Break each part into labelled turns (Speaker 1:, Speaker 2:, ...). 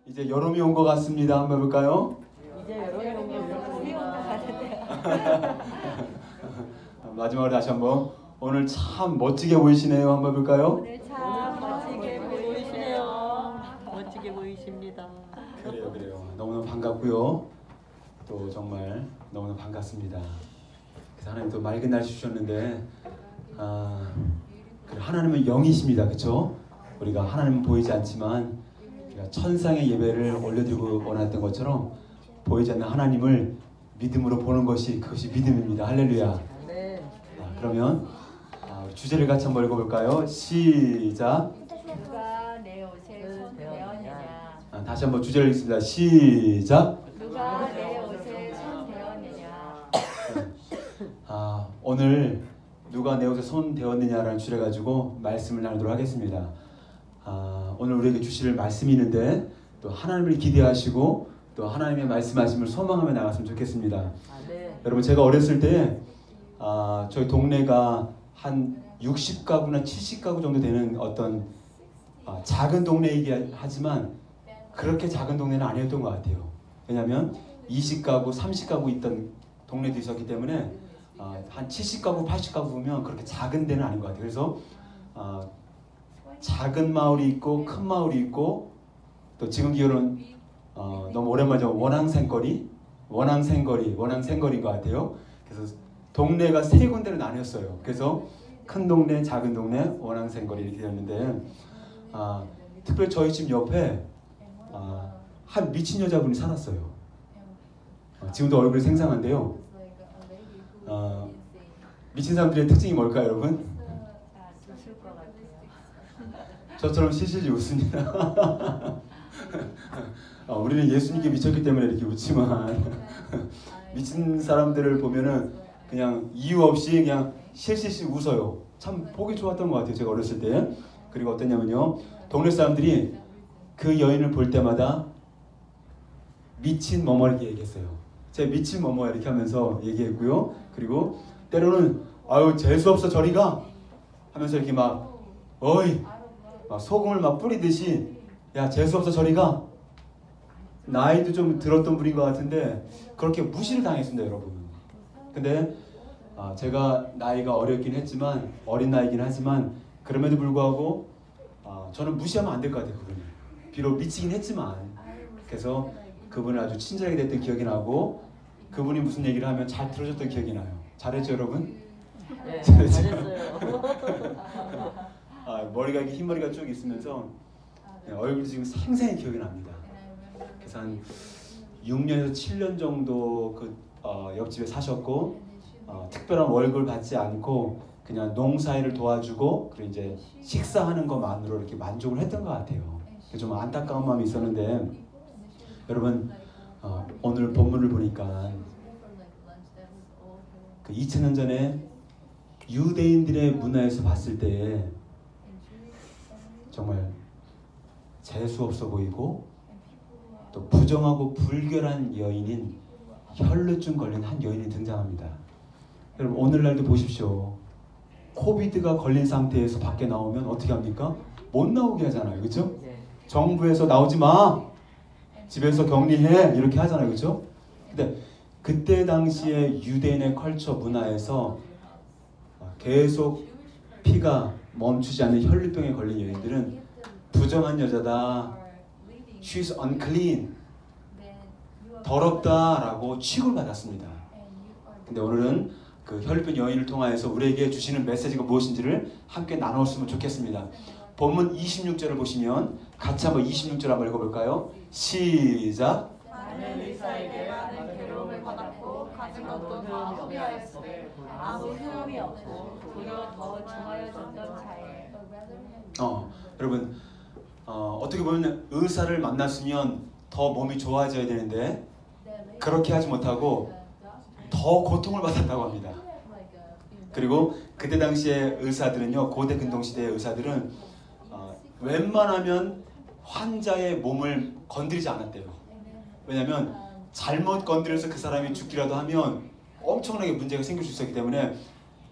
Speaker 1: 이제 여름이 온 것 같습니다. 한번 해볼까요?
Speaker 2: 이제 여름이 온 것 같은데요.
Speaker 1: 마지막으로 다시 한번. 오늘 참 멋지게 보이시네요. 한번 해볼까요?
Speaker 2: 오늘 참 멋지게 보이시네요. 멋지게 보이십니다.
Speaker 1: 그래요. 너무너무 반갑고요. 또 정말 너무너무 반갑습니다. 그래서 하나님 또 맑은 날씨 주셨는데 하나님은 영이십니다. 그렇죠? 우리가 하나님은 보이지 않지만 우리가 천상의 예배를 올려드리고 원했던 것처럼 보이지 않는 하나님을 믿음으로 보는 것이 그것이 믿음입니다. 할렐루야.
Speaker 2: 네.
Speaker 1: 그러면 주제를 같이 한번 읽어볼까요? 시작.
Speaker 3: 누가 내 옷에 손 대었느냐.
Speaker 1: 다시 한번 주제를 읽습니다. 시작.
Speaker 3: 누가 내 옷에 손 대었느냐.
Speaker 1: 오늘 누가 내 옷에 손 대었느냐라는 주제 가지고 말씀을 나누도록 하겠습니다. 오늘 우리에게 주실 말씀이 있는데 또 하나님을 기대하시고 또 하나님의 말씀하심을 소망하며 나갔으면 좋겠습니다.
Speaker 2: 네.
Speaker 1: 여러분, 제가 어렸을 때 저희 동네가 한 60가구나 70가구 정도 되는 어떤 작은 동네이긴 하지만 그렇게 작은 동네는 아니었던 것 같아요. 왜냐하면 20가구, 30가구 있던 동네도 있었기 때문에 한 70가구, 80가구면 그렇게 작은 데는 아닌 것 같아요. 그래서 작은 마을이 있고 큰 마을이 있고 또 지금 기억은 너무 오랜만이죠. 원앙생거리인 것 같아요. 그래서 동네가 세 군데로 나뉘었어요. 그래서 큰 동네, 작은 동네, 원앙생거리 이렇게 되었는데 특별히 저희 집 옆에 한 미친 여자분이 살았어요. 지금도 얼굴이 생생한데요. 미친 사람들의 특징이 뭘까요, 여러분?
Speaker 3: 웃을 것 같아요.
Speaker 1: 저처럼 실실지 웃습니다. 우리는 예수님께 미쳤기 때문에 이렇게 웃지만 미친 사람들을 보면은 그냥 이유 없이 그냥 실실실 웃어요. 참 보기 좋았던 것 같아요. 제가 어렸을 때. 그리고 어떠냐면요, 동네 사람들이 그 여인을 볼 때마다 미친 뭐뭐 이렇게 얘기했어요. 제가 미친 뭐뭐 이렇게 하면서 얘기했고요. 그리고 때로는 아유 재수없어 저리 가 하면서 이렇게 막 어이 막 소금을 막 뿌리듯이 야 재수없어 저리 가. 나이도 좀 들었던 분인 것 같은데 그렇게 무시를 당했습니다, 여러분. 근데 제가 나이가 어린 나이긴 하지만 그럼에도 불구하고 저는 무시하면 안 될 것 같아요. 그분을 비록 미치긴 했지만 그래서 그분을 아주 친절하게 됐던 기억이 나고 그분이 무슨 얘기를 하면 잘 들어줬던 기억이 나요. 잘했죠, 여러분?
Speaker 2: 네, 잘했어요.
Speaker 1: 머리가 이렇게 흰머리가 쭉 있으면서 얼굴이 지금 생생히 기억이 납니다. 그래서 한 6년에서 7년 정도 그 옆집에 사셨고 특별한 월급을 받지 않고 그냥 농사일을 도와주고 그리고 이제 식사하는 것만으로 이렇게 만족을 했던 것 같아요. 좀 안타까운 마음이 있었는데 여러분, 오늘 본문을 보니까 그 2000년 전에 유대인들의 문화에서 봤을 때 정말 재수 없어 보이고 또 부정하고 불결한 여인인 혈루증 걸린 한 여인이 등장합니다. 여러분, 오늘날도 보십시오. 코비드가 걸린 상태에서 밖에 나오면 어떻게 합니까? 못 나오게 하잖아요. 그렇죠? 정부에서 나오지 마. 집에서 격리해. 이렇게 하잖아요. 그렇죠? 근데 그때 당시에 유대인의 컬처 문화에서 계속 피가 멈추지 않는 혈루병에 걸린 여인들은 부정한 여자다. She's unclean. 더럽다라고 취급을 받았습니다. 근데 오늘은 그 혈루병 여인을 통하여서 우리에게 주시는 메시지가 무엇인지를 함께 나눴으면 좋겠습니다. 본문 26절을 보시면 같이 한번 26절 한번 읽어볼까요? 시작.
Speaker 3: 나는 의사에게 많은 괴로움을 받았고 가진 것도 다 허비하였으니 아무 소용이 없고 도리어 더 중하여졌던 자에.
Speaker 1: 여러분, 어떻게 보면 의사를 만났으면 더 몸이 좋아져야 되는데 그렇게 하지 못하고 더 고통을 받았다고 합니다. 그리고 그때 당시에 의사들은요, 고대 근동시대의 의사들은 웬만하면 환자의 몸을 건드리지 않았대요. 왜냐하면 잘못 건드려서 그 사람이 죽기라도 하면 엄청나게 문제가 생길 수 있었기 때문에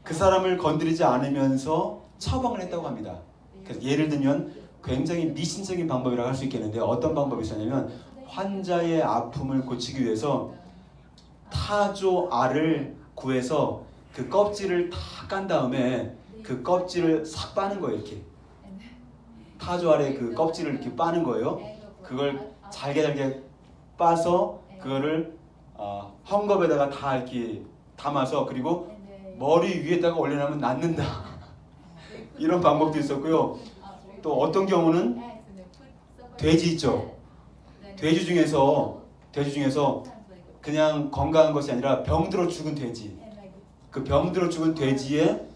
Speaker 1: 그 사람을 건드리지 않으면서 처방을 했다고 합니다. 그래서 예를 들면 굉장히 미신적인 방법이라고 할 수 있겠는데 어떤 방법이 있었냐면 환자의 아픔을 고치기 위해서 타조 알을 구해서 그 껍질을 다 깐 다음에 그 껍질을 싹 빠는 거예요. 이렇게 타조 알의 그 껍질을 이렇게 빠는 거예요. 그걸 잘게 빠서 그거를 헝겊에다가 다 이렇게 담아서 그리고 머리 위에다가 올려놓으면 낫는다. 이런 방법도 있었고요. 또 어떤 경우는 돼지 있죠. 돼지 중에서 그냥 건강한 것이 아니라 병들어 죽은 돼지, 그 병들어 죽은 돼지의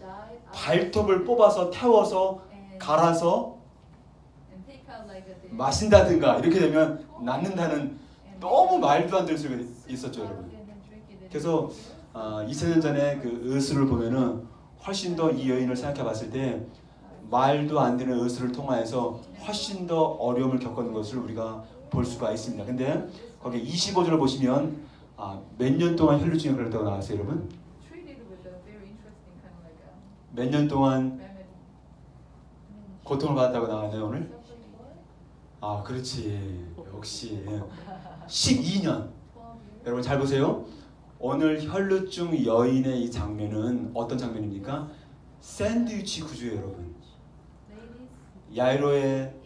Speaker 1: 발톱을 뽑아서 태워서 갈아서 마신다든가 이렇게 되면 낫는다는 너무 말도 안 되는 소리가 있었죠, 여러분. 그래서 2000년 전에 그 의술을 보면은 훨씬 더 이 여인을 생각해 봤을 때 말도 안 되는 의술을 통하여서 훨씬 더 어려움을 겪었는 것을 우리가 볼 수가 있습니다. 근데 거기 25절을 보시면 몇 년 동안 혈루증에 걸렸다고 나왔어요, 여러분? 몇 년 동안 고통을 받았다고 나왔네요, 오늘? 그렇지. 역시 12년. 여러분 잘 보세요. 오늘 혈루증 여인의 이 장면은 어떤 장면입니까? 샌드위치 구조예요, 여러분.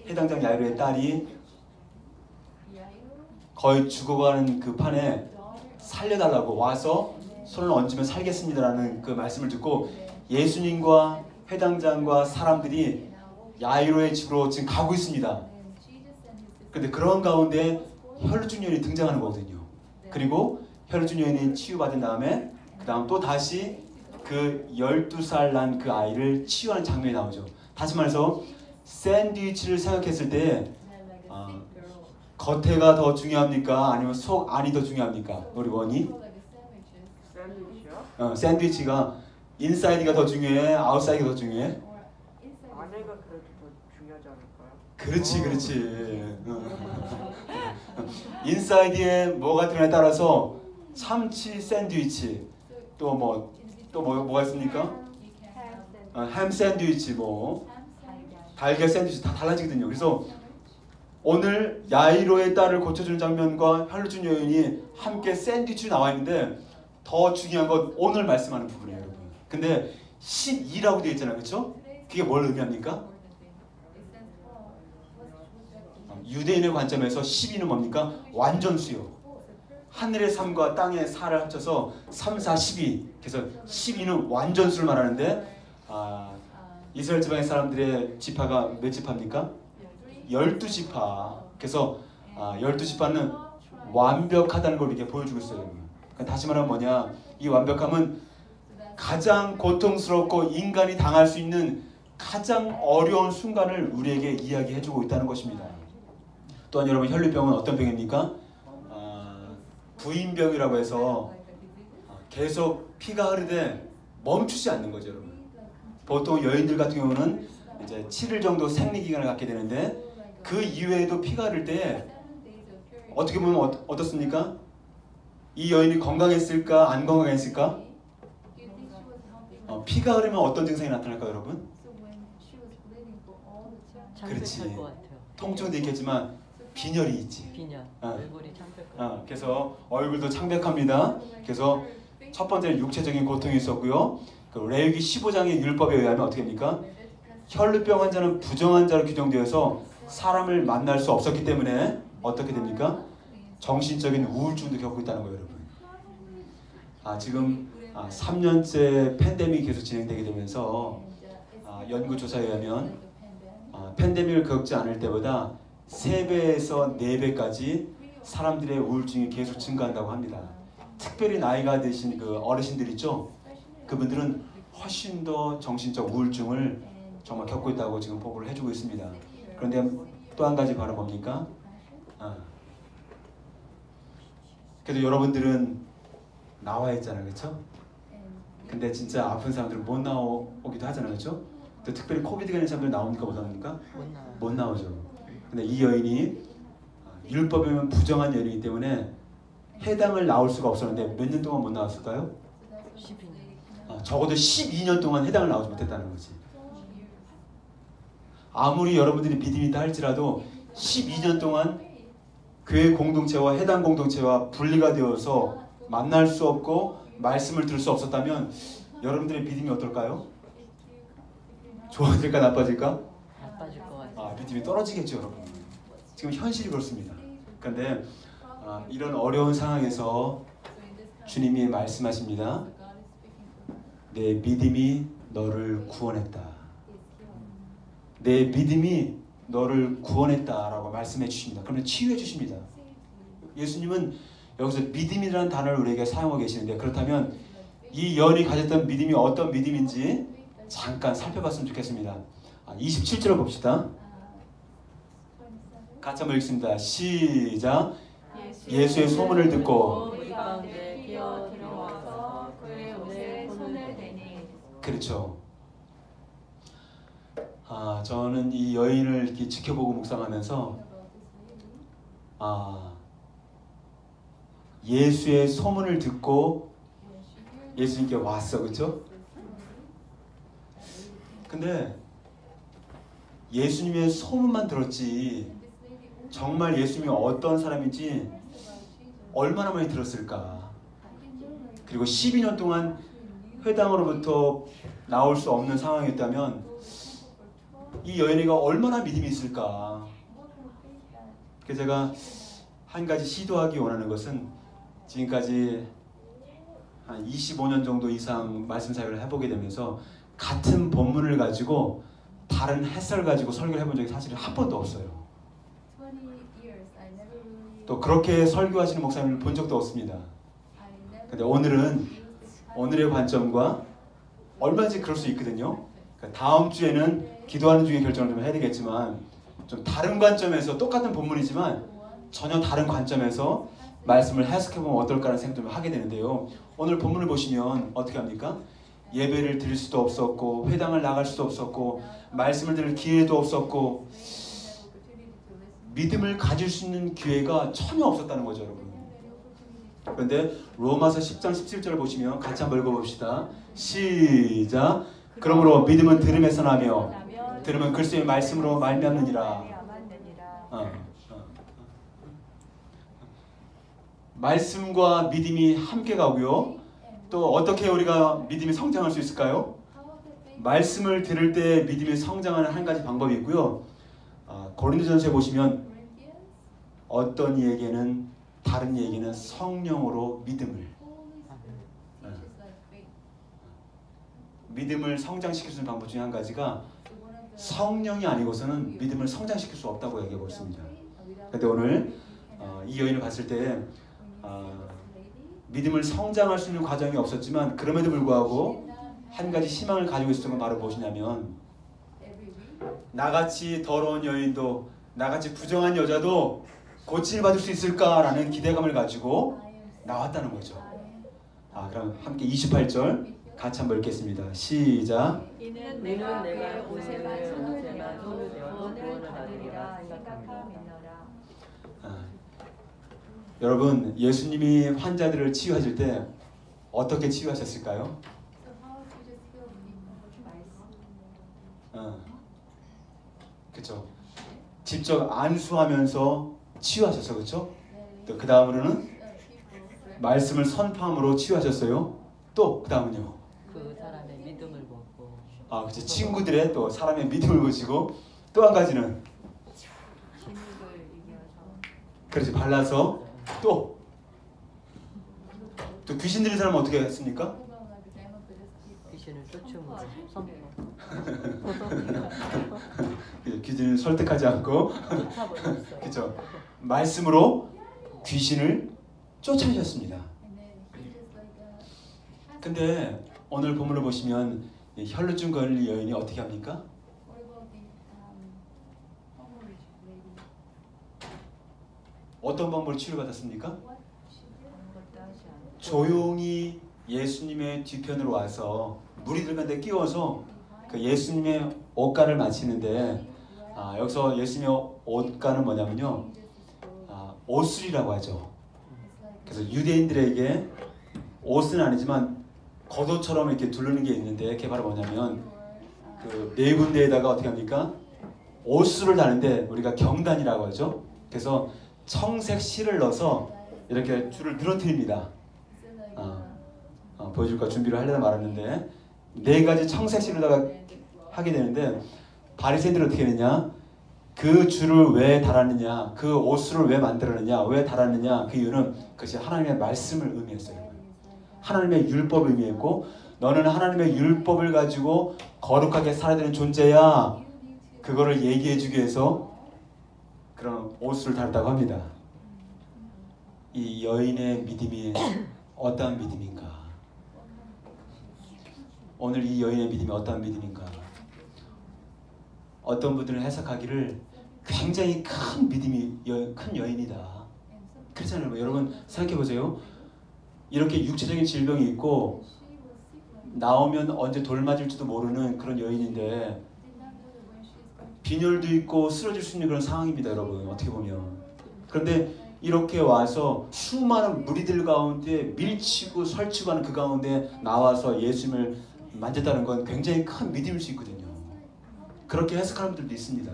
Speaker 1: 해당장 야이로의 딸이 거의 죽어가는 그 판에 살려달라고 와서 손을 얹으면 살겠습니다라는 그 말씀을 듣고 예수님과 해당장과 사람들이 야이로의 집으로 지금 가고 있습니다. 근데 그런 가운데 혈루증 여인이 등장하는 거거든요. 그리고 혈루증 여인이 치유받은 다음에 그 다음 또 다시 그 12살 난 그 아이를 치유하는 장면이 나오죠. 다시 말해서 샌드위치를 생각했을 때 겉에가 더 중요합니까? 아니면 속 안이 더 중요합니까? 우리 원이?
Speaker 4: 샌드위치요?
Speaker 1: 샌드위치가 인사이드가 더 중요해? 아웃사이드가 더 중요해?
Speaker 4: 안에가 그래도 더 중요하지 않을까요?
Speaker 1: 그렇지. 인사이드에 뭐가 들어가냐에 따라서 참치 샌드위치 또 뭐가 있습니까? 햄 샌드위치 달걀 샌드위치 다 달라지거든요. 그래서 오늘 야이로의 딸을 고쳐주는 장면과 혈루증 여인이 함께 샌드위치로 나와 있는데 더 중요한 건 오늘 말씀하는 부분이에요, 여러분. 근데 12라고 되어 있잖아요, 그렇죠? 그게 뭘 의미합니까? 유대인의 관점에서 12는 뭡니까? 완전수요. 하늘의 3과 땅의 4를 합쳐서 3, 4, 12. 그래서 12는 완전수를 말하는데 이스라엘 지방의 사람들의 지파가 몇 지파입니까? 12지파. 그래서 12지파는 완벽하다는 걸 이렇게 보여주고 있어요. 그러니까 다시 말하면 뭐냐? 이 완벽함은 가장 고통스럽고 인간이 당할 수 있는 가장 어려운 순간을 우리에게 이야기해주고 있다는 것입니다. 또한 여러분 혈루병은 어떤 병입니까? 부인병이라고 해서 계속 피가 흐르되 멈추지 않는 거죠, 여러분. 보통 여인들 같은 경우는 이제 7일 정도 생리기간을 갖게 되는데 그 이외에도 피가 흐를 때 어떻게 보면 어떻습니까? 이 여인이 건강했을까? 안 건강했을까? 피가 흐르면 어떤 증상이 나타날까요, 여러분? 그렇지. 통증도 있겠지만 빈혈이 있지.
Speaker 2: 빈혈. 얼굴이 창백하고.
Speaker 1: 그래서 얼굴도 창백합니다. 그래서 첫 번째는 육체적인 고통이 있었고요. 그 레위기 15장의 율법에 의하면 어떻게 됩니까? 혈루병 환자는 부정한 자로 규정되어서 사람을 만날 수 없었기 때문에 어떻게 됩니까? 정신적인 우울증도 겪고 있다는 거예요, 여러분. 지금 3년째 팬데믹이 계속 진행되게 되면서 연구 조사에 의하면 팬데믹을 겪지 않을 때보다 3배에서 4배까지 사람들의 우울증이 계속 증가한다고 합니다. 특별히 나이가 드신 그 어르신들 있죠? 그분들은 훨씬 더 정신적 우울증을 정말 겪고 있다고 지금 보고를 해주고 있습니다. 그런데 또 한 가지 바로 뭡니까? 그래도 여러분들은 나와 있잖아요, 그렇죠? 근데 진짜 아픈 사람들은 못 나오기도 하잖아요, 그렇죠? 또 특별히 코비드 걸린 사람들 나옵니까, 못 나옵니까? 못 나오죠. 근데 이 여인이 율법이면 부정한 여인이기 때문에 해당을 나올 수가 없었는데 몇 년 동안 못 나왔을까요?
Speaker 2: 12년.
Speaker 1: 적어도 12년 동안 해당을 나오지 못했다는 거지. 아무리 여러분들이 믿음이 있다 할지라도 12년 동안 교회 공동체와 해당 공동체와 분리가 되어서 만날 수 없고 말씀을 들을 수 없었다면 여러분들의 믿음이 어떨까요? 좋아질까 나빠질까?
Speaker 2: 나빠질 것 같아요.
Speaker 1: 믿음이 떨어지겠죠, 여러분. 지금 현실이 그렇습니다. 그런데 이런 어려운 상황에서 주님이 말씀하십니다. 내 믿음이 너를 구원했다. 내 믿음이 너를 구원했다라고 말씀해 주십니다. 그러면 치유해 주십니다. 예수님은 여기서 믿음이라는 단어를 우리에게 사용하고 계시는데, 그렇다면 이 여인이 가졌던 믿음이 어떤 믿음인지 잠깐 살펴봤으면 좋겠습니다. 27절을 봅시다. 같이 한번 읽습니다. 시작. 예수의 소문을 듣고
Speaker 3: 우리 가운데 기어 들어와서 그의 옷에 손을 대니.
Speaker 1: 그렇죠. 저는 이 여인을 이렇게 지켜보고 묵상하면서 예수의 소문을 듣고 예수님께 왔어, 그렇죠? 근데 예수님의 소문만 들었지 정말 예수님이 어떤 사람인지 얼마나 많이 들었을까? 그리고 12년 동안 회당으로부터 나올 수 없는 상황이었다면 이 여인이가 얼마나 믿음이 있을까? 그래서 제가 한 가지 시도하기 원하는 것은 지금까지 한 25년 정도 이상 말씀 사역을 해보게 되면서 같은 본문을 가지고 다른 해설 가지고 설교를 해본 적이 사실은 한 번도 없어요. 또 그렇게 설교하시는 목사님을 본 적도 없습니다. 근데 오늘은 오늘의 관점과 얼마든지 그럴 수 있거든요. 그러니까 다음 주에는 기도하는 중에 결정을 좀 해야 되겠지만 좀 다른 관점에서 똑같은 본문이지만 전혀 다른 관점에서 말씀을 해석해보면 어떨까라는 생각을 좀 하게 되는데요. 오늘 본문을 보시면 어떻게 합니까? 예배를 드릴 수도 없었고 회당을 나갈 수도 없었고 말씀을 들을 기회도 없었고 믿음을 가질 수 있는 기회가 전혀 없었다는 거죠, 여러분. 그런데 로마서 10장 17절을 보시면 같이 한번 읽어봅시다. 시작. 그러므로 믿음은 들음에서 나며 들음은 그리스도의 말씀으로 말미암느니라. 말씀과 믿음이 함께 가고요. 또 어떻게 우리가 믿음이 성장할 수 있을까요? 말씀을 들을 때 믿음이 성장하는 한 가지 방법이 있고요. 고린도전서에 보시면 어떤 이에게는 다른 이에게는 성령으로 믿음을 성장시킬 수 있는 방법 중에 한 가지가 성령이 아니고서는 믿음을 성장시킬 수 없다고 얘기하고 있습니다. 그런데 오늘 이 여인을 봤을 때 믿음을 성장할 수 있는 과정이 없었지만 그럼에도 불구하고 한 가지 희망을 가지고 있었던 건 바로 무엇이냐면 나같이 더러운 여인도 나같이 부정한 여자도 고침을 받을 수 있을까라는 기대감을 가지고 나왔다는 거죠. 그럼 함께 28절 같이 한번 읽겠습니다. 시작.
Speaker 3: 이는 내가 그의 옷에만 손을 대어도 구원을 받으리라 생각함이니라.
Speaker 1: 여러분, 예수님이 환자들을 치유하실 때 어떻게 치유하셨을까요? 그렇죠. 직접 안수하면서 치유하셨어, 그렇죠? 또 그 다음으로는 말씀을 선포함으로 치유하셨어요. 또 그 다음은요.
Speaker 2: 그 사람의 믿음을 보고.
Speaker 1: 그렇죠. 친구들의 또 사람의 믿음을 보시고 또 한 가지는 그렇지 발라서 또 귀신 들린 사람은 어떻게 했습니까?
Speaker 2: 귀신을 쫓음으로 선포.
Speaker 1: 귀신을 설득하지 않고 그렇죠. 말씀으로 귀신을 쫓아내셨습니다. 근데 오늘 본문을 보시면 혈루증 걸린 여인이 어떻게 합니까? 어떤 방법으로 치유받았습니까? 조용히 예수님의 뒤편으로 와서 무리들 가운데 끼워서 그 예수님의 옷간을 마치는데 여기서 예수님의 옷간은 뭐냐면요, 옷술이라고 하죠. 그래서 유대인들에게 옷은 아니지만 겉옷처럼 이렇게 두르는 게 있는데 그게 바로 뭐냐면 그 네 군데에다가 어떻게 합니까? 옷수를 다는데 우리가 경단이라고 하죠. 그래서 청색 실을 넣어서 이렇게 줄을 늘어뜨립니다. 보여줄까 준비를 하려다 말았는데 4가지 청색 실로다가 하게 되는데 바리새인들은 어떻게 했느냐? 그 줄을 왜 달았느냐? 그 옷수를 왜 만들었느냐? 왜 달았느냐? 그 이유는 그것이 하나님의 말씀을 의미했어요. 하나님의 율법을 의미했고 너는 하나님의 율법을 가지고 거룩하게 살아야 되는 존재야. 그거를 얘기해 주기 위해서 그런 옷을 달았다고 합니다. 이 여인의 믿음이 어떠한 믿음인가? 오늘 이 여인의 믿음이 어떠한 믿음인가? 어떤 분들은 해석하기를 굉장히 큰 믿음이 큰 여인이다. 그렇잖아요. 여러분 생각해 보세요. 이렇게 육체적인 질병이 있고 나오면 언제 돌 맞을지도 모르는 그런 여인인데 빈혈도 있고 쓰러질 수 있는 그런 상황입니다. 여러분 어떻게 보면. 그런데 이렇게 와서 수많은 무리들 가운데 밀치고 설치고 하는 그 가운데 나와서 예수님을 만졌다는 건 굉장히 큰 믿음일 수 있거든요. 그렇게 해석하는 분들도 있습니다.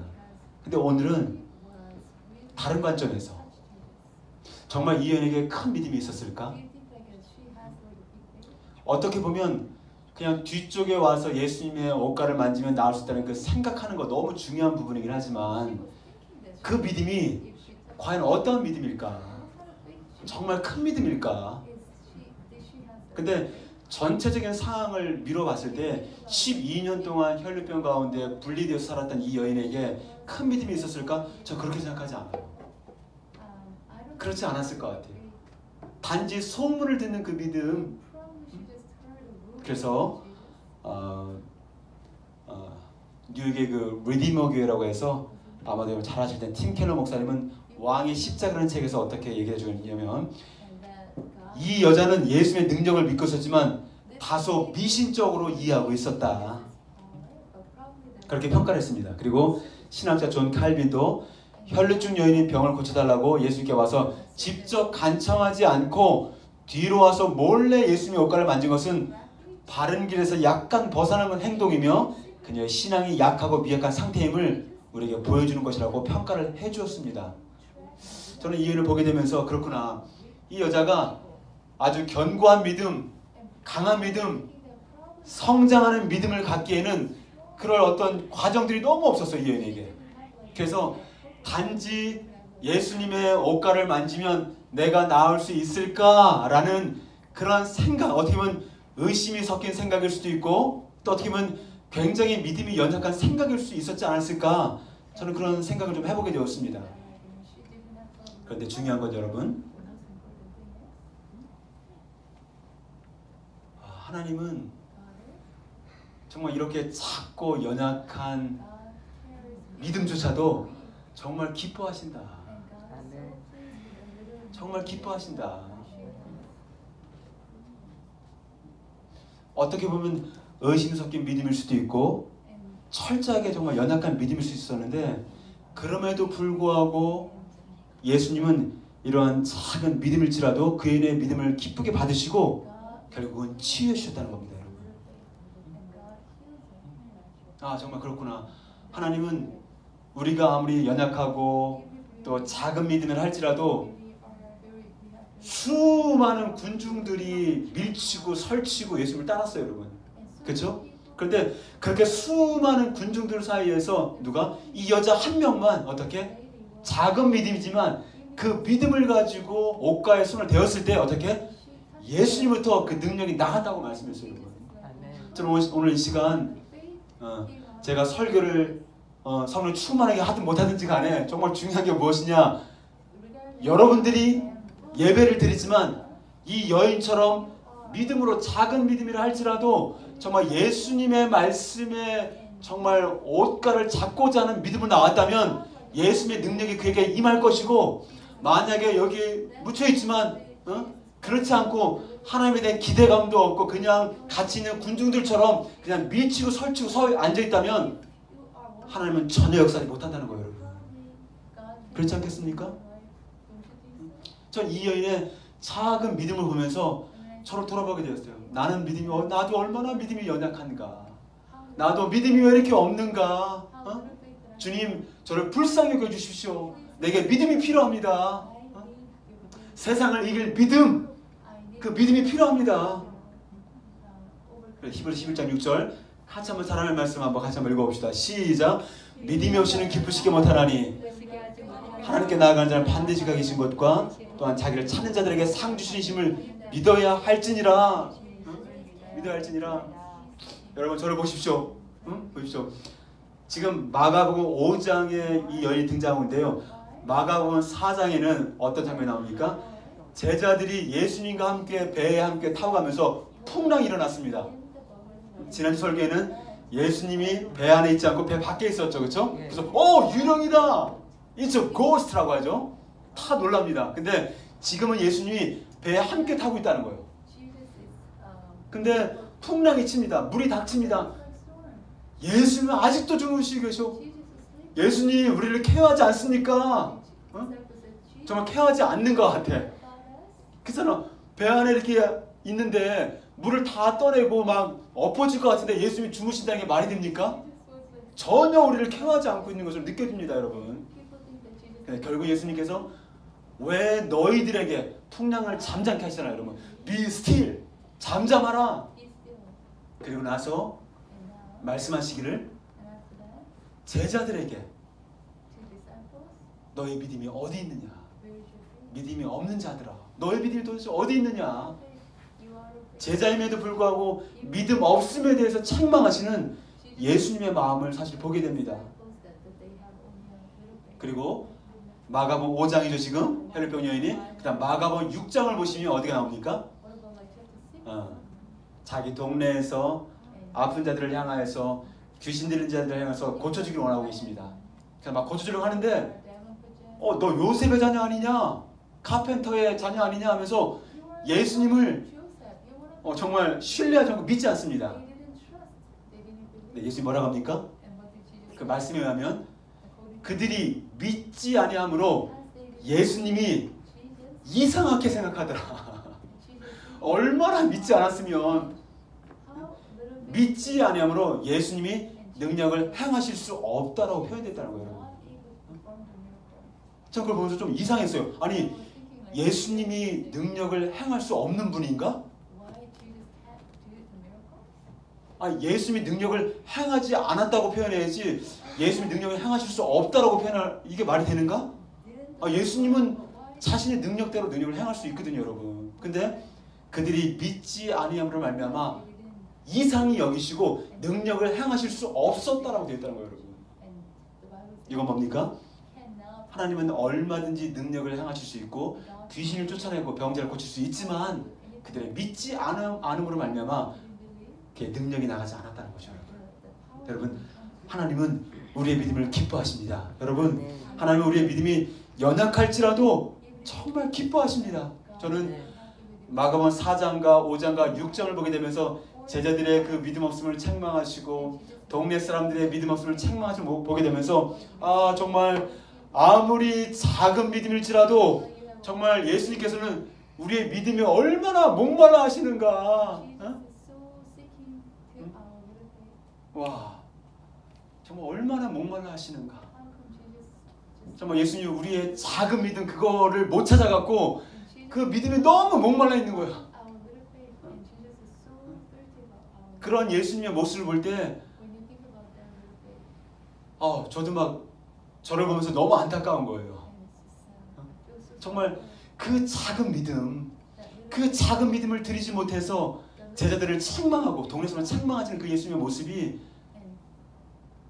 Speaker 1: 근데 오늘은 다른 관점에서 정말 이 여인에게 큰 믿음이 있었을까? 어떻게 보면 그냥 뒤쪽에 와서 예수님의 옷가를 만지면 나을 수 있다는 그 생각하는 거 너무 중요한 부분이긴 하지만 그 믿음이 과연 어떤 믿음일까? 정말 큰 믿음일까? 근데 전체적인 상황을 미뤄봤을 때 12년 동안 혈류병 가운데 분리되어서 살았던 이 여인에게 큰 믿음이 있었을까? 저 그렇게 생각하지 않아요. 그렇지 않았을 것 같아요. 단지 소문을 듣는 그 믿음. 그래서 뉴욕의 그 리디머 교회라고 해서 아마도 잘 아실 텐데 팀 켈러 목사님은 왕의 십자가라는 책에서 어떻게 얘기해 주냐면 이 여자는 예수님의 능력을 믿고 있었지만 다소 미신적으로 이해하고 있었다. 그렇게 평가를 했습니다. 그리고 신학자 존 칼빈도 혈류증 여인인 병을 고쳐달라고 예수님께 와서 직접 간청하지 않고 뒤로 와서 몰래 예수님의 옷가를 만진 것은 바른 길에서 약간 벗어나는 행동이며 그녀의 신앙이 약하고 미약한 상태임을 우리에게 보여주는 것이라고 평가를 해주었습니다. 저는 이 여인을 보게 되면서 그렇구나. 이 여자가 아주 견고한 믿음, 강한 믿음, 성장하는 믿음을 갖기에는 그럴 어떤 과정들이 너무 없었어요. 이 여인에게. 그래서 단지 예수님의 옷가를 만지면 내가 나을 수 있을까라는 그런 생각, 어떻게 보면 의심이 섞인 생각일 수도 있고 또 어떻게 보면 굉장히 믿음이 연약한 생각일 수 있었지 않았을까? 저는 그런 생각을 좀 해보게 되었습니다. 그런데 중요한 건 여러분, 하나님은 정말 이렇게 작고 연약한 믿음조차도 정말 기뻐하신다. 정말 기뻐하신다. 어떻게 보면 의심 섞인 믿음일 수도 있고 철저하게 정말 연약한 믿음일 수 있었는데 그럼에도 불구하고 예수님은 이러한 작은 믿음일지라도 그의 믿음을 기쁘게 받으시고 결국은 치유해 주셨다는 겁니다. 여러분. 정말 그렇구나. 하나님은 우리가 아무리 연약하고 또 작은 믿음을 할지라도 수많은 군중들이 밀치고 설치고 예수님을 따랐어요. 여러분. 그렇죠? 그런데 그렇게 수많은 군중들 사이에서 누가 이 여자 한 명만 어떻게 작은 믿음이지만 그 믿음을 가지고 옷가에 손을 대었을 때 어떻게 예수님부터 그 능력이 나갔다고 말씀했어요. 여러분. 저는 오늘 이 시간 제가 설교를 성령 충만하게 하든 못하든지 간에 정말 중요한 게 무엇이냐, 여러분들이 예배를 드리지만 이 여인처럼 믿음으로 작은 믿음이라 할지라도 정말 예수님의 말씀에 정말 옷가를 잡고자 하는 믿음으로 나왔다면 예수님의 능력이 그에게 임할 것이고, 만약에 여기 묻혀있지만 그렇지 않고 하나님에 대한 기대감도 없고 그냥 같이 있는 군중들처럼 그냥 밀치고 설치고 서 앉아있다면 하나님은 전혀 역사를 못한다는 거예요. 여러분. 그렇지 않겠습니까? 전 이 여인의 작은 믿음을 보면서 저를 돌아보게 되었어요. 나는 믿음이 나도 얼마나 믿음이 연약한가. 나도 믿음이 왜 이렇게 없는가. 주님 저를 불쌍히 여겨주십시오. 내게 믿음이 필요합니다. 세상을 이길 믿음, 그 믿음이 필요합니다. 히브리서 11장 6절 같이 한번 사람의 말씀 한번 같이 한번 읽어봅시다. 시작. 믿음이 없이는 기쁘시게 못하나니 하나님께 나아가는 자는 반드시 가 계신 것과 또한 자기를 찾는 자들에게 상 주시심을 믿어야 할지니라. 믿어야 할지니라. 여러분 저를 보십시오. 보십시오. 지금 마가복음 5장에 이 여인이 등장하는데요. 마가복음 4장에는 어떤 장면이 나옵니까? 제자들이 예수님과 함께 배에 함께 타고 가면서 풍랑이 일어났습니다. 지난주 설교에는 예수님이 배 안에 있지 않고 배 밖에 있었죠. 그렇죠? 그래서 유령이다. It's a ghost라고 하죠. 다 놀랍니다. 근데 지금은 예수님이 배에 함께 타고 있다는 거예요. 근데 풍랑이 칩니다. 물이 닥칩니다. 예수님은 아직도 주무시고 계셔. 예수님 우리를 케어하지 않습니까? 정말 케어하지 않는 것 같아. 그래서 배 안에 이렇게 있는데 물을 다 떠내고 막 엎어질 것 같은데 예수님이 주무신다는 게 말이 됩니까? 전혀 우리를 케어하지 않고 있는 것을 느껴집니다, 여러분. 결국 예수님께서 왜 너희들에게 풍랑을 잠잠케 하시잖아요, 여러분. Be still. 잠잠하라. 그리고 나서 말씀하시기를 제자들에게 너희 믿음이 어디 있느냐? 믿음이 없는 자들아, 너희 믿음이 도대체 어디 있느냐? 제자임에도 불구하고 믿음 없음에 대해서 책망하시는 예수님의 마음을 사실 보게 됩니다. 그리고 마가복음 5장이죠 지금 혈루병 여인이. 그 다음 마가복음 6장을 보시면 어디가 나옵니까? 자기 동네에서 아픈 자들을 향하여서 귀신 들린 자들을 향해서 고쳐주기를 원하고 계십니다. 그래서 막 고쳐주려고 하는데 너 요셉의 자녀 아니냐? 카펜터의 자녀 아니냐? 하면서 예수님을 정말 신뢰하지 않고 믿지 않습니다. 네, 예수님 뭐라고 합니까? 그 말씀에 의하면 그들이 믿지 아니함으로 예수님이 이상하게 생각하더라. 얼마나 믿지 않았으면 믿지 아니함으로 예수님이 능력을 행하실 수 없다라고 표현됐다는 거예요. 저 그걸 보면서 좀 이상했어요. 아니 예수님이 능력을 행할 수 없는 분인가? 예수님이 능력을 행하지 않았다고 표현해야지 예수님이 능력을 행하실 수 없다라고 표현할 이게 말이 되는가? 예수님은 자신의 능력대로 능력을 행할 수 있거든요, 여러분. 근데 그들이 믿지 아니함으로 말미암아 이상히 여기시고 능력을 행하실 수 없었다라고 되어 있다는 거예요, 여러분. 이건 뭡니까? 하나님은 얼마든지 능력을 행하실 수 있고 귀신을 쫓아내고 병자를 고칠 수 있지만 그들의 믿지 않음으로 말미암아 능력이 나가지 않았다는 거죠, 여러분. 여러분, 하나님은 우리의 믿음을 기뻐하십니다. 여러분, 하나님은 우리의 믿음이 연약할지라도 정말 기뻐하십니다. 저는 마가복음 4장과 5장과 6장을 보게 되면서 제자들의 그 믿음 없음을 책망하시고 동네 사람들의 믿음 없음을 책망하시고 보게 되면서 정말 아무리 작은 믿음일지라도 정말 예수님께서는 우리의 믿음이 얼마나 목말라 하시는가. 와, 정말 얼마나 목말라 하시는가. 정말 예수님이 우리의 작은 믿음 그거를 못 찾아갖고 그 믿음이 너무 목말라 있는 거야. 그런 예수님의 모습을 볼 때 저도 막 저를 보면서 너무 안타까운 거예요. 정말 그 작은 믿음을 드리지 못해서 제자들을 책망하고 동네 사람을 책망하시는 그 예수님의 모습이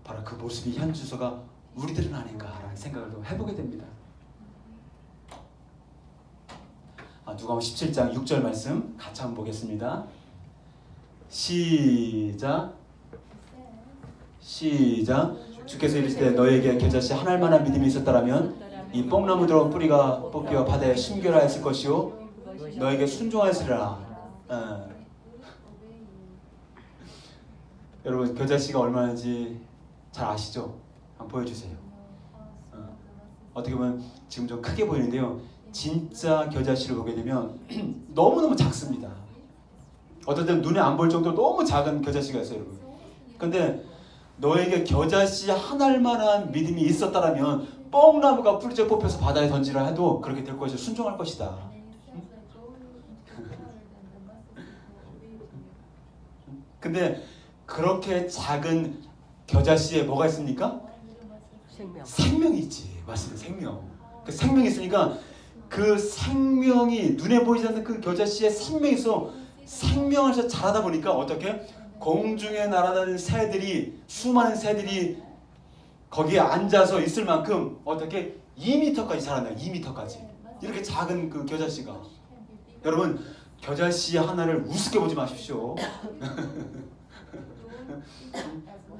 Speaker 1: 바로 그 모습이 한 주소가 우리들은 아닌가라는 생각을 또 해보게 됩니다. 누가복음 17장 6절 말씀 같이 한번 보겠습니다. 시작. 주께서 이르시되 너에게 겨자씨 한 알만한 믿음이 있었다라면 이 뽕나무대로 뿌리가 뽑히어 바다에 심겨라했을 것이요 너에게 순종하였으리라. 여러분 겨자씨가 얼마나인지 잘 아시죠? 한번 보여주세요. 어떻게 보면 지금 좀 크게 보이는데요. 진짜 겨자씨를 보게 되면 너무너무 작습니다. 어떨 때는 눈에 안 보일 정도로 너무 작은 겨자씨가 있어요, 여러분. 근데 너에게 겨자씨 한 알만한 믿음이 있었다라면 뽕나무가 뿌리째 뽑혀서 바다에 던지라 해도 그렇게 될 것이다. 순종할 것이다. 근데 그렇게 작은 겨자씨에 뭐가 있습니까? 생명이 있지. 맞습니다. 생명. 그 생명이 있으니까 그 생명이 눈에 보이지 않는 그 겨자씨에 생명이 있어. 생명에서 자라다 보니까 어떻게? 공중에 날아다니는 새들이, 수많은 새들이 거기에 앉아서 있을 만큼 어떻게 2m까지 자란다. 2m까지. 이렇게 작은 그 겨자씨가. 여러분, 겨자씨 하나를 우습게 보지 마십시오.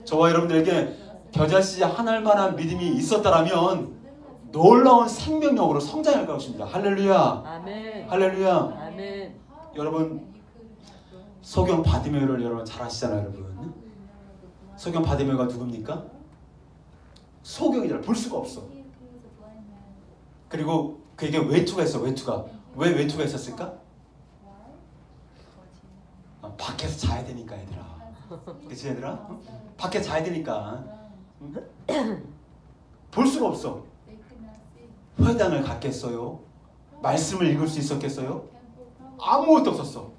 Speaker 1: 저와 여러분들에게 겨자씨 한 알만한 믿음이 있었다라면 놀라운 생명력으로 성장할 것입니다. 할렐루야.
Speaker 2: 아멘.
Speaker 1: 할렐루야.
Speaker 2: 아멘.
Speaker 1: 여러분, 소경 바디메오를 여러분 잘 아시잖아요, 여러분. 소경 바디메오가 누굽니까? 소경이잖아. 볼 수가 없어. 그리고 그에게 외투가 있어. 외투가. 왜 외투가 있었을까? 밖에서 자야 되니까, 얘들아. 그치, 얘들아? 밖에 자야 되니까. 볼 수가 없어. 회당을 갔겠어요? 말씀을 읽을 수 있었겠어요? 아무것도 없었어.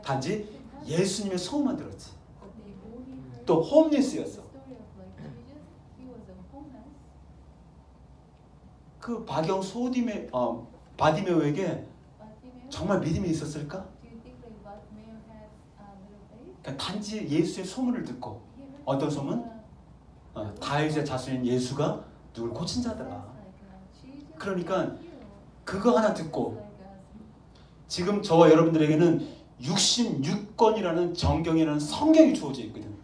Speaker 1: 단지 예수님의 소문만 들었지. 또 홈리스였어. 그 박영 바디메오에게 정말 믿음이 있었을까? 그러니까 단지 예수의 소문을 듣고. 어떤 소문? 다윗의 자손인 예수가 누굴 고친 자더라. 그러니까 그거 하나 듣고, 지금 저와 여러분들에게는 66권이라는 정경이라는 성경이 주어져 있거든.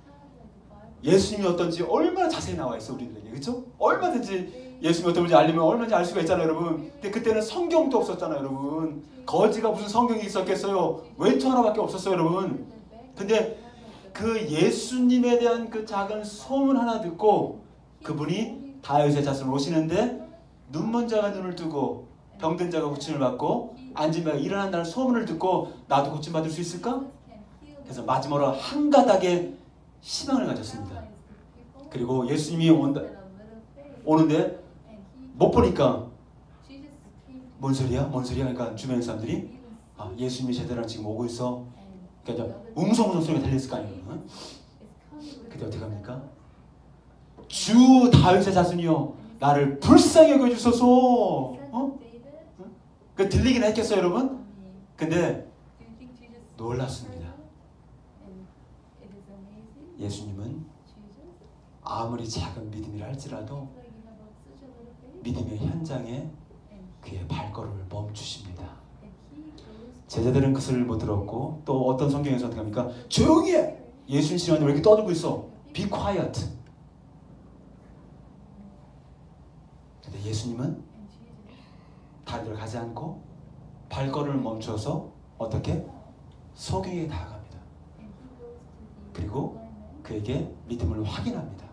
Speaker 1: 예수님이 어떤지 얼마나 자세히 나와 있어, 우리들에게. 그렇죠? 얼마든지 예수님이 어떤지 알려면 얼마든지 알 수가 있잖아요, 여러분. 근데 그때는 성경도 없었잖아요, 여러분. 거지가 무슨 성경이 있었겠어요? 외투 하나밖에 없었어요, 여러분. 근데 그 예수님에 대한 그 작은 소문 하나 듣고 그분이 다윗의 자손을 오시는데 눈먼 자가 눈을 뜨고 병든 자가 고침을 받고 앉은 자가 일어난다는 소문을 듣고 나도 고침받을 수 있을까? 그래서 마지막으로 한 가닥의 희망을 가졌습니다. 그리고 예수님이 오는데 못 보니까 뭔 소리야? 뭔 소리야? 그러니까 주변 사람들이 예수님이 제대로 지금 오고 있어. 그러니까 웅성웅성 소리가 들렸을 거 아니에요. 근데 어떻게 합니까? 주 다윗의 자손이여 나를 불쌍히 여겨주소서. 그 들리긴 했겠어요, 여러분? 근데 놀랐습니다. 예수님은 아무리 작은 믿음이라 할지라도 믿음의 현장에 그의 발걸음을 멈추십니다. 제자들은 그것을 못 들었고, 또 어떤 성경에서 어떻게 합니까? 조용히 해! 예수님 신앙인데 왜 이렇게 떠들고 있어? Be quiet. 근데 예수님은 다른 데로 가지 않고 발걸음을 멈춰서 어떻게? 소경에게 다가갑니다. 그리고 그에게 믿음을 확인합니다.